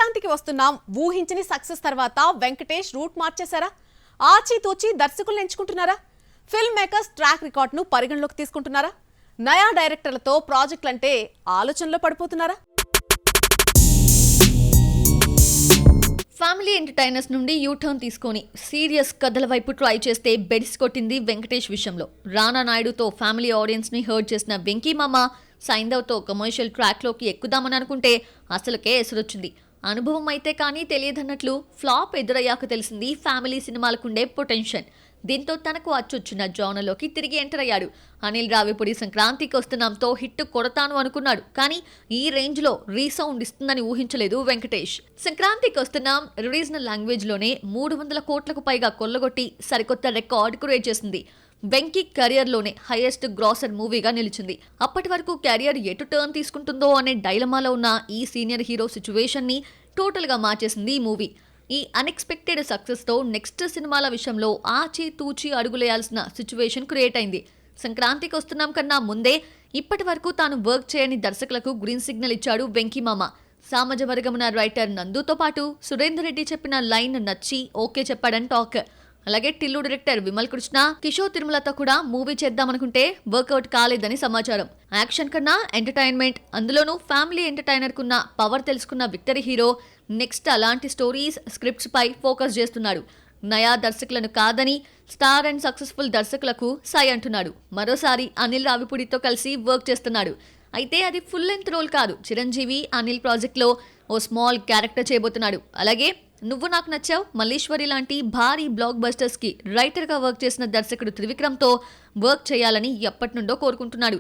సంక్రాంతికి వస్తున్నాం. ఊహించని సక్సెస్ తర్వాత వెంకటేష్ రూట్ మార్చేశారా? ఆచితూచి దర్శకులను ఎంచుకుంటున్నారా? ఫిల్మ్ మేకర్స్ ట్రాక్ రికార్డ్ను పరిగణలోకి తీసుకుంటున్నారా? నయా డైరెక్టర్లతో ప్రాజెక్టులంటే ఆలోచనలో పడిపోతున్నారా? ఫ్యామిలీ ఎంటర్టైనర్స్ నుండి యూటర్న్ తీసుకొని సీరియస్ కథల వైపు ట్రై చేస్తే బెడిసి కొట్టింది వెంకటేష్ విషయంలో. రానా నాయుడుతో ఫ్యామిలీ ఆడియన్స్ ని హర్ట్ చేసిన వెంకీ మామ సైంధవ్తో కమర్షియల్ ట్రాక్లోకి ఎక్కుదామని అనుకుంటే అసలుకే ఎసురొచ్చింది. అనుభవం అయితే కానీ తెలియదన్నట్లు ఫ్లాప్ ఎదురయ్యాక తెలిసింది ఫ్యామిలీ సినిమాలకుండే పొటెన్షియల్. దీంతో తనకు అచ్చొచ్చిన జోనర్లోకి తిరిగి ఎంటర్ అయ్యాడు. అనిల్ రావిపూడి సంక్రాంతికి వస్తున్నాంతో హిట్ కొడతాను అనుకున్నాడు. కానీ ఈ రేంజ్ లో రీసౌండ్ ఇస్తుందని ఊహించలేదు వెంకటేష్. సంక్రాంతికి వస్తున్నాం రీజనల్ లాంగ్వేజ్ లోనే 300 కోట్లకు పైగా కొల్లగొట్టి సరికొత్త రికార్డ్ క్రియేట్ చేసింది. వెంకీ కెరియర్ లోనే హైయెస్ట్ గ్రాసర్ మూవీగా నిలిచింది. అప్పటి వరకు కెరియర్ ఎటు టర్న్ తీసుకుంటుందో అనే డైలమాలో ఉన్న ఈ సీనియర్ హీరో సిచ్యువేషన్ ని టోటల్ గా మార్చేసింది ఈ మూవీ. ఈ అన్ఎక్స్పెక్టెడ్ సక్సెస్ తో నెక్స్ట్ సినిమాల విషయంలో ఆచి తూచి అడుగులేయాల్సిన సిచ్యువేషన్ క్రియేట్ అయింది. సంక్రాంతికి వస్తున్నాం కన్నా ముందే ఇప్పటి వరకు తాను వర్క్ చేయని దర్శకులకు గ్రీన్ సిగ్నల్ ఇచ్చాడు వెంకీ మామ. సామాజ వర్గమున రైటర్ నందుతో పాటు సురేందర్ రెడ్డి చెప్పిన లైన్ నచ్చి ఓకే చెప్పాడని టాక్. అలాగే టిల్లు డైరెక్టర్ విమల్ కృష్ణ, కిషోర్ తిరుమలతో కూడా మూవీ చేద్దామనుకుంటే వర్కౌట్ కాలేదని సమాచారం. యాక్షన్ కన్నా ఎంటర్టైన్మెంట్, అందులోనూ ఫ్యామిలీ ఎంటర్టైనర్ కున్న పవర్ తెలుసుకున్న విక్టరీ హీరో నెక్స్ట్ అలాంటి స్టోరీస్, స్క్రిప్ట్స్ పై ఫోకస్ చేస్తున్నాడు. నయా దర్శకులను కాదని స్టార్ అండ్ సక్సెస్ఫుల్ దర్శకులకు సై అంటున్నాడు. మరోసారి అనిల్ రావిపూడితో కలిసి వర్క్ చేస్తున్నాడు. అయితే అది ఫుల్ లెంత్ రోల్ కాదు. చిరంజీవి అనిల్ ప్రాజెక్ట్లో ఓ స్మాల్ క్యారెక్టర్ చేయబోతున్నాడు. అలాగే నువ్వు నాకు నచ్చావు, మల్లీశ్వరి లాంటి భారీ బ్లాక్ బస్టర్స్ కి రైటర్ గా వర్క్ చేసిన దర్శకుడు త్రివిక్రమ్ తో వర్క్ చేయాలని ఎప్పటి నుండో కోరుకుంటున్నాడు.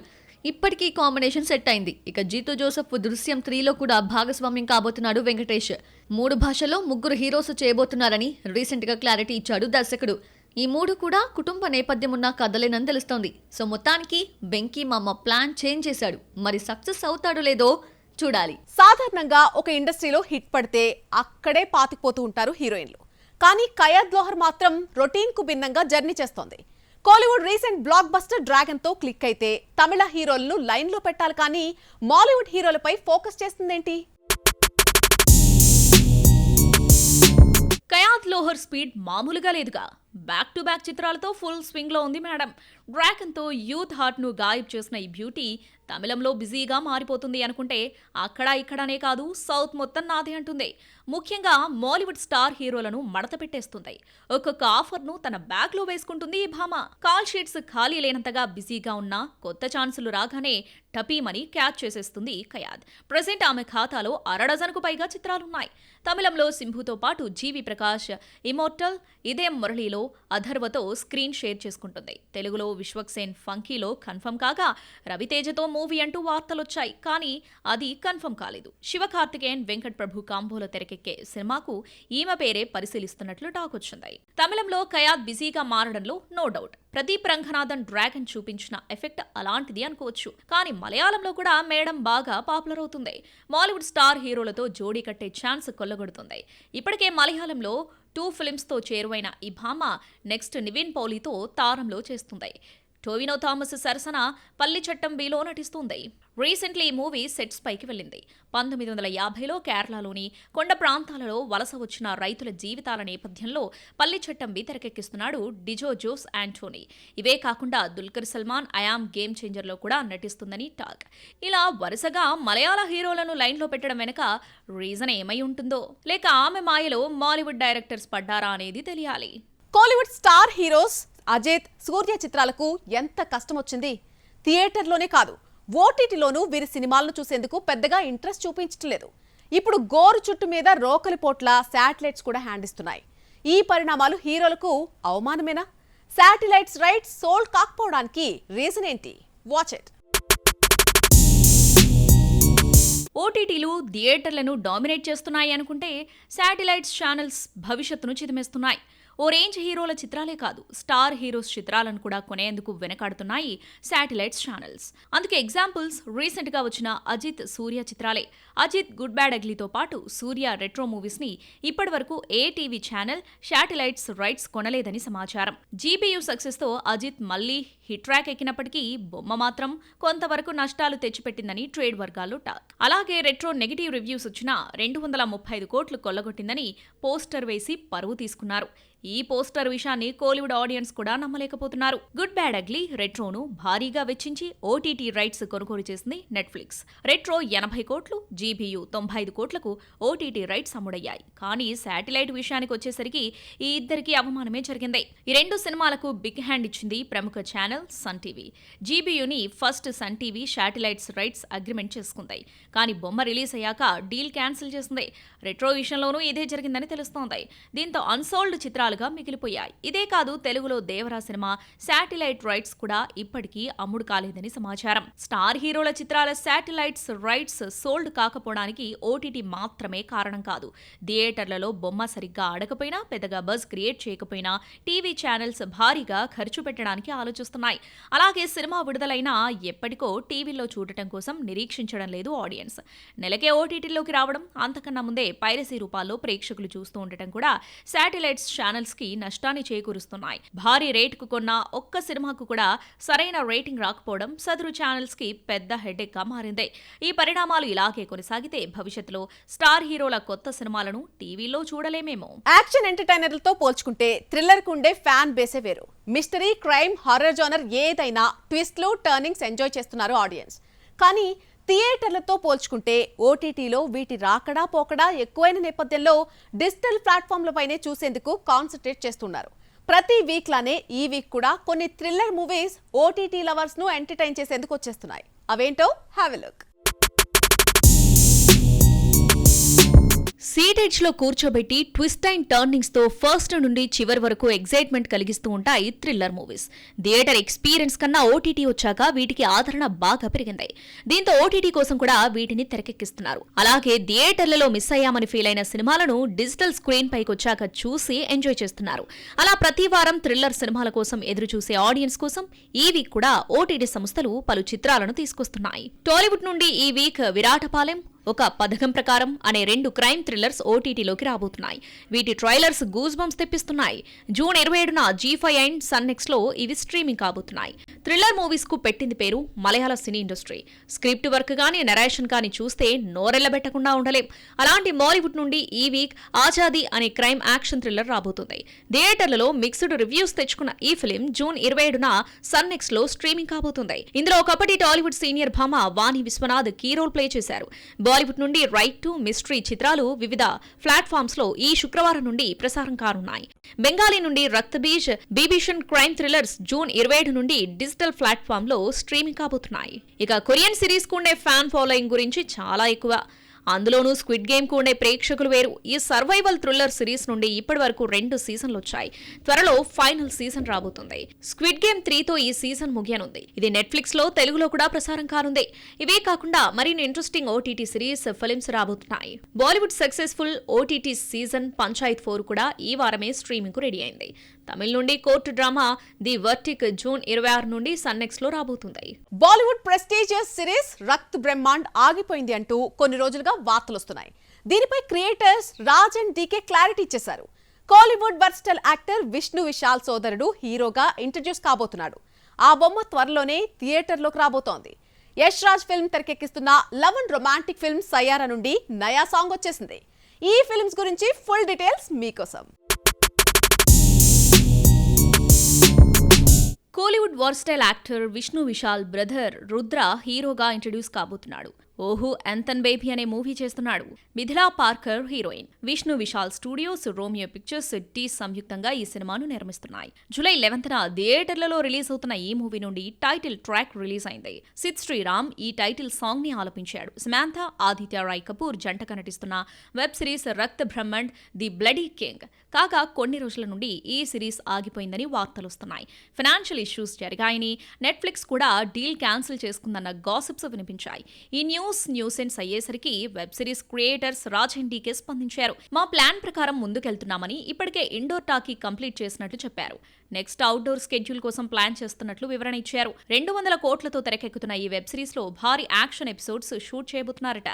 ఇప్పటికీ కాంబినేషన్ సెట్ అయింది. ఇక జీతూ జోసెఫ్ దృశ్యం 3లో కూడా భాగస్వామ్యం కాబోతున్నాడు వెంకటేష్. 3 భాషల్లో 3 హీరోస్ చేయబోతున్నారని రీసెంట్ గా క్లారిటీ ఇచ్చాడు దర్శకుడు. ఈ 3 కూడా కుటుంబ నేపథ్యం ఉన్న కథలేనని తెలుస్తోంది. సో మొత్తానికి వెంకీ మామ ప్లాన్ చేంజ్ చేశాడు. మరి సక్సెస్ అవుతాడో లేదో చూడాలి. సాధారణంగా ఒక ఇండస్ట్రీలో హిట్ పడితే అక్కడే పాతిపోతూ ఉంటారు హీరోయిన్లు. కానీ కయాద్ లోహర్ మాత్రం రొటీన్ కు భిన్నంగా జర్నీ చేస్తోంది. Kollywood recent block buster dragon తో క్లిక్ అయితే తమిళ హీరోలను లైన్ లో పెట్టాలి, కానీ మాలీవుడ్ హీరోలపై ఫోకస్ చేస్తుందేంటి? కయాద్ లోహర్ స్పీడ్ మామూలుగా లేదుగా. బ్యాక్ టు బ్యాక్ చిత్రాలతో ఫుల్ స్వింగ్ లో ఉంది మేడం. డ్రాగన్ తో యూత్ హార్ట్ ను గాయబ్ చేసిన ఈ బ్యూటీ తమిళంలో బిజీగా మారిపోతుంది అనుకుంటే అక్కడ ఇక్కడనే కాదు, సౌత్ మొత్తం నాదే అంటుంది. ముఖ్యంగా మాలీవుడ్ స్టార్ హీరోలను మడత పెట్టేస్తుంది. ఒక్కొక్క ఆఫర్ ను తన బ్యాగ్ లో వేసుకుంటుంది ఈ భామ. కాల్ షీట్స్ ఖాళీ లేనంతగా బిజీగా ఉన్న కొత్త ఛాన్సులు రాగానే టపీమని క్యాచ్ చేసేస్తుంది కయాద్. ప్రెసెంట్ ఆమె ఖాతాలో 6 డజన్కు పైగా చిత్రాలున్నాయి. తమిళంలో సింభుతో పాటు జీవి ప్రకాష్, ఇమోర్టల్, ఇదే మురళిలో అథర్వతో స్క్రీన్ షేర్ చేసుకుంటుంది. తెలుగులో విశ్వక్సేన్ ఫంకీలో కన్ఫర్మ్ కాగా రవితేజతో మూవీ అంటూ వార్తలొచ్చాయి. కానీ అది కన్ఫర్మ్ కాలేదు. శివకార్తికేయన్, వెంకట్ ప్రభు కాంబోలో తెరకెక్కే సినిమాకు ఈమె పేరే పరిశీలిస్తున్నట్లు టాక్ వచ్చింది. తమిళంలో కయాద్ బిజీగా మారడంలో no doubt. Pradeep Ranganathan Dragon చూపించిన ఎఫెక్ట్ అలాంటిది అనుకోవచ్చు. కానీ మలయాళంలో కూడా మేడం బాగా పాపులర్ అవుతుంది. మాలీవుడ్ స్టార్ హీరోలతో జోడీ కట్టే ఛాన్స్ కొల్లగొడుతుంది. ఇప్పటికే మలయాళంలో 2 ఫిల్మ్స్తో చేరువైన ఈ భామ నెక్స్ట్ నివిన్ పౌలితో తారంలో చేస్తుంది. టోవినో థామస్ సరసన పల్లి చట్టం బిలో నటిస్తుంది. రీసెంట్లీ ఈ మూవీ సెట్స్ పైకి వెళ్ళింది. 1950లో కేరళలోని కొండ ప్రాంతాలలో వలస వచ్చిన రైతుల జీవితాల నేపథ్యంలో పల్లి చట్టం బి తెరకెక్కిస్తున్నాడు డిజో జోస్ యాంటోనీ. ఇవే కాకుండా దుల్కర్ సల్మాన్ ఐయామ్ గేమ్ చేంజర్లో కూడా నటిస్తుందని టాక్. ఇలా వరుసగా మలయాళ హీరోలను లైన్లో పెట్టడం వెనుక రీజన్ ఏమై ఉంటుందో, లేక ఆమె మాయలో మాలీవుడ్ డైరెక్టర్స్ పడ్డారా అనేది తెలియాలి. కోలీవుడ్ స్టార్ హీరోస్ అజిత్, సూర్య చిత్రాలకు ఎంత కష్టం వచ్చింది. థియేటర్లోనే కాదు, ఓటీటీలోనూ వీరి సినిమాలను చూసేందుకు పెద్దగా ఇంట్రెస్ట్ చూపించట్లేదు. ఇప్పుడు గోరు చుట్టు మీద రోకలి పోట్ల శాటిలైట్స్ కూడా హ్యాండ్ ఇస్తున్నాయి. ఈ పరిణామాలు హీరోలకు అవమానమేనా? శాటిలైట్స్ రైట్స్ సోల్డ్ కాకపోవడానికి రీజన్ ఏంటి? Watch it. ఓటీటీలు థియేటర్లను డామినేట్ చేస్తున్నాయి అనుకుంటే శాటిలైట్స్ ఛానల్స్ భవిష్యత్తును చిదిమేస్తున్నాయి. ఓ రేంజ్ హీరోల చిత్రాలే కాదు, స్టార్ హీరోస్ చిత్రాలను కూడా కొనేందుకు వెనకాడుతున్నాయి శాటిలైట్స్ ఛానల్స్. అందుకే ఎగ్జాంపుల్స్ రీసెంట్ గా వచ్చిన అజిత్, సూర్య చిత్రాలే. అజిత్ గుడ్ బ్యాడ్ అగ్లీతో పాటు సూర్య రెట్రో మూవీస్ ని ఇప్పటివరకు ఏ టీవీ ఛానల్ శాటిలైట్స్ రైట్స్ కొనలేదని సమాచారం. జీబీయూ సక్సెస్ తో అజిత్ మళ్లీ హిట్ ట్రాక్ ఎక్కినప్పటికీ బొమ్మ మాత్రం కొంతవరకు నష్టాలు తెచ్చిపెట్టిందని ట్రేడ్ వర్గాల్లో టాక్. అలాగే రెట్రో నెగిటివ్ రివ్యూస్ వచ్చినా 235 కోట్లు కొల్లగొట్టిందని పోస్టర్ వేసి పరువు తీసుకున్నారు. ఈ పోస్టర్ విషయాన్ని కోలీవుడ్ ఆడియన్స్ కూడా నమ్మలేకపోతున్నారు. గుడ్ బ్యాడ్ అగ్లీ రెట్రోను భారీగా వెచ్చించి ఓటీటీ రైట్స్ కొనుగోలు చేసింది నెట్ఫ్లిక్స్. రెట్రో 80 కోట్లు, జీబీయూ 95 కోట్లకు ఓటీటీ రైట్స్ అమ్ముడయ్యాయి. కానీ శాటిలైట్ విషయానికి వచ్చేసరికి ఈ ఇద్దరికి అవమానమే జరిగింది. ఈ రెండు సినిమాలకు బిగ్ హ్యాండ్ ఇచ్చింది ప్రముఖ ఛానల్ సన్ టీవీ. జీబీయూని first Sun TV satellites rights agreement చేసుకుంది. కానీ బొమ్మ రిలీజ్ అయ్యాక డీల్ క్యాన్సిల్ చేసింది. రెట్రో విషయంలోనూ ఇదే జరిగిందని తెలుస్తోంది. దీంతో అన్సోల్డ్ చిత్రాలుగా మిగిలిపోయాయి. ఇదే కాదు, తెలుగులో దేవరా సినిమా శాటిలైట్ రైట్స్ కూడా ఇప్పటికీ అమ్ముడు కాలేదని సమాచారం. స్టార్ హీరోల చిత్రాల శాటిలైట్స్ రైట్స్ సోల్డ్ కాకపోవడానికి ఓటీటీ మాత్రమే కారణం కాదు. థియేటర్లలో బొమ్మ సరిగ్గా ఆడకపోయినా, పెద్దగా బజ్ క్రియేట్ చేయకపోయినా టీవీ ఛానల్స్ భారీగా ఖర్చు పెట్టడానికి ఆలోచిస్తున్నాయి. అలాగే సినిమా విడుదలైనా ఎప్పటికో టీవీలో చూడటం కోసం నిరీక్షించడం లేదు ఆడియన్స్. నెలకే ఓటీటీలోకి రావడం, అంతకన్నా ముందే పైరసీ రూపాల్లో ప్రేక్షకులు చూస్తూ ఉండటం కూడా శాటిలైట్స్ ఛానల్స్ కి నష్టాన్ని చేకూరుస్తున్నాయి. భారీ రేటుకు కొన్న ఒక్క సినిమాకు కూడా సరైన రేటింగ్ రాకపోవడం సదరు ఛానల్స్ కి పెద్ద హెడేక్ గా మారింది. ఈ పరిణామాలు ఇలాగే కొనసాగితే భవిష్యత్తులో స్టార్ హీరోల కొత్త సినిమాలను టీవీలో చూడలేమేమో. యాక్షన్ ఎంటర్టైనర్లతో పోల్చుకుంటే థ్రిల్లర్ కు ఉండే ఫ్యాన్ బేసే వేరు. మిస్టరీ, క్రైమ్, హారర్ జోనర్ ఏదైనా ట్విస్ట్లు, టర్నింగ్స్ ఎంజాయ్ చేస్తున్నారు ఆడియన్స్. కానీ థియేటర్లతో పోల్చుకుంటే ఓటీటీలో వీటి రాకడా పోకడా ఎక్కువైన నేపథ్యంలో డిజిటల్ ప్లాట్ఫామ్లపైనే చూసేందుకు కాన్సన్ట్రేట్ చేస్తున్నారు. ప్రతి వీక్ లానే ఈ వీక్ కూడా కొన్ని థ్రిల్లర్ మూవీస్ ఓటీటీ లవర్స్ ను ఎంటర్టైన్ చేసేందుకు వచ్చేస్తున్నాయి. అవేంటో హ్యావ్ ఎ లుక్. సీటేజ్ లో కూర్చోబెట్టి ట్విస్ట్ అండ్ టర్నింగ్స్ తో ఫస్ట్ నుండి చివరి వరకు ఎగ్జైట్మెంట్ కలిగిస్తూ ఉంటాయి థ్రిల్లర్ మూవీస్. థియేటర్ ఎక్స్పీరియన్స్ కన్నా ఓటీటీ వచ్చాక వీటికి ఆదరణ బాగా పెరిగింది. దీంతో ఓటీటీ కోసం కూడా వీటిని తెరకెక్కిస్తున్నారు. అలాగే థియేటర్లలో మిస్ అయ్యామని ఫీల్ అయిన సినిమాలను డిజిటల్ స్క్రీన్ పైకి వచ్చాక చూసి ఎంజాయ్ చేస్తున్నారు. అలా ప్రతి వారం థ్రిల్లర్ సినిమాల కోసం ఎదురు చూసే ఆడియన్స్ కోసం ఈ వీక్ కూడా ఓటీటీ సంస్థలు పలు చిత్రాలను తీసుకొస్తున్నాయి. టాలీవుడ్ నుండి ఈ వీక్ విరాటపాలెం, ఒక పథకం ప్రకారం అనే 2 క్రైమ్ థ్రిల్లర్స్ ఓటీటీలోకి రాబోతున్నాయి. వీటి ట్రైలర్స్ గూస్ బంప్స్ తెప్పిస్తున్నాయి. జూన్ 27న G5 అండ్ సన్ నెక్స్ట్ లో ఇవి స్ట్రీమింగ్ కాబోతున్నాయి. థ్రిల్లర్ మూవీస్ కు పెట్టింది పేరు Malayalam cine industry. Script work గానీ, నరేషన్ కానీ చూస్తే నోరెళ్లబెట్టకుండా ఉండలేం. అలాంటి బాలీవుడ్ నుండి ఈ వీక్ ఆజాదీ అనే క్రైమ్ యాక్షన్ థ్రిల్లర్ రాబోతుంది. థియేటర్లలో మిక్స్డ్ రివ్యూస్ తెచ్చుకున్న ఈ ఫిలిం జూన్ 27న సన్ నెక్స్ట్ లో స్ట్రీమింగ్ కాబోతుంది. ఇందులో ఒకప్పటి టాలీవుడ్ సీనియర్ భామ వాణి విశ్వనాథ్ కీ రోల్ ప్లే చేశారు. బాలీవుడ్ నుండి రైట్ టు మిస్టరీ చిత్రాలు వివిధ ప్లాట్ఫామ్స్ లో ఈ శుక్రవారం నుండి ప్రసారం కానున్నాయి. బెంగాలీ నుండి రక్తబీజ్, బీభీషణ్ క్రైమ్ థ్రిల్లర్స్ జూన్ 27 నుండి డిజిటల్ ప్లాట్ఫామ్ లో స్ట్రీమింగ్ కాబోతున్నాయి. ఇక కొరియన్ సిరీస్ కు ఉండే ఫ్యాన్ ఫాలోయింగ్ గురించి చాలా ఎక్కువ. అందులోనూ స్క్విడ్ గేమ్ కు ఉండే ప్రేక్షకులు వేరు. ఈ సర్వైవల్ థ్రిల్లర్ సిరీస్ నుండి ఇప్పటి వరకు 2 సీజన్లు వచ్చాయి. త్వరలో ఫైనల్ సీజన్ రాబోతుంది. స్క్విడ్ గేమ్ 3తో ఈ సీజన్ ముగియనుంది. ఇది నెట్ఫ్లిక్స్ లో తెలుగులో కూడా ప్రసారం కానుంది. ఇవే కాకుండా మరిన్ని ఇంట్రెస్టింగ్ ఓటీటీ సిరీస్, ఫిల్మ్స్ రాబోతున్నాయి. Bollywood successful OTT season Panchayat 4 కూడా ఈ వారమే స్ట్రీమింగ్ కు రెడీ అయింది. తమిళ నుండి court drama the verdict June 26 నుండి సన్ నెక్స్ట్ లో రాబోతుంది. Bollywood prestigious series Rakt Brahmand ఆగిపోయింది అంటూ కొన్ని రోజులుగా వార్తలు వస్తున్నాయి. దీనిపై creators Raj and DK clarity ఇచ్చేశారు. Kollywood versatile actor Vishnu Vishal సోదరుడు హీరోగా ఇంట్రడ్యూస్ కాబోతున్నాడు. ఆ బొమ్మ త్వరలోనే థియేటర్లోకి రాబోతోంది. యష్ రాజ్ ఫిల్మ్ తెరకెక్కిస్తున్న love and romantic film Saiyaara నుండి నయా సాంగ్ వచ్చేసింది. ఈ ఫిల్మ్స్ గురించి ఫుల్ డీటెయిల్స్ మీకోసం. Kollywood versatile actor Vishnu Vishal brother Rudra హీరోగా ఇంట్రడ్యూస్ కాబోతున్నాడు. ఓహు ఎంతన్ బేబీ అనే మూవీ చేస్తున్నాడు. Mithila Palkar heroine. Vishnu Vishal studios, Romeo pictures, టీస్ సంయుక్తంగా ఈ సినిమాను నిర్మిస్తున్నాయి. జూలై 11న థియేటర్లలో రిలీజ్ అవుతున్న ఈ మూవీ నుండి టైటిల్ ట్రాక్ రిలీజ్ అయింది. సిద్ శ్రీరామ్ ఈ టైటిల్ సాంగ్ ని ఆలపించాడు. సమాంథా, ఆదిత్య రాయ్ కపూర్ జంటగా నటిస్తున్న web series Rakt Brahmand the bloody king. కాగా కొన్ని రోజుల నుండి ఈ సిరీస్ ఆగిపోయిందని వార్తలొస్తున్నాయి. ఫైనాన్షియల్ ఇష్యూస్ జరిగాయని, నెట్ఫ్లిక్స్ కూడా డీల్ క్యాన్సిల్ చేసుకుందన్న గాసిప్స్ వినిపించాయి. ఈ న్యూస్ న్యూసెన్స్ అయ్యేసరికి వెబ్ సిరీస్ క్రియేటర్స్ రాజెండీకే స్పందించారు. మా ప్లాన్ ప్రకారం ముందుకెళ్తున్నామని, ఇప్పటికే ఇండోర్ టాకీ కంప్లీట్ చేసినట్లు చెప్పారు. నెక్స్ట్ అవుట్డోర్ స్కెడ్యూల్ కోసం ప్లాన్ చేస్తున్నట్లు వివరణ ఇచ్చారు. 200 కోట్లతో తెరకెక్కుతున్న ఈ వెబ్ సిరీస్ లో భారీ యాక్షన్ ఎపిసోడ్స్ షూట్ చేయబోతున్నారట.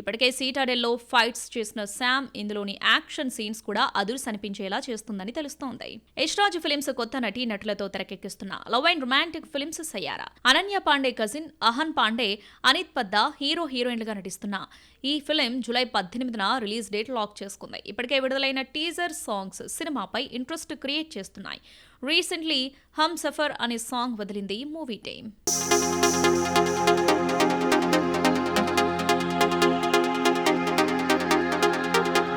ఇప్పటికే సీటాడెల్లో ఫైట్స్ చేసిన శామ్ ఇందులోని యాక్షన్ సీన్స్ కూడా అదుర్స్ అనిపించేలా చేస్తుందని తెలుస్తోంది. యశ్రాజ్ ఫిలిమ్స్ కొత్త నటులతో తెరకెక్కిస్తున్న love and romantic films Saiyaara. Ananya Pandey cousin Ahaan Pandey, Aneet Padda హీరోయిన్లుగా నటిస్తున్న ఈ ఫిలిం జూలై 18న రిలీజ్ డేట్ లాక్ చేసుకుంది. ఇప్పటికే విడుదలైన టీజర్ సాంగ్స్ సినిమాపై ఇంట్రెస్ట్ క్రియేట్ చేస్తున్నాయి. రీసెంట్లీ హమ్ సఫర్ అనే సాంగ్ వదిలింది మూవీ టీమ్.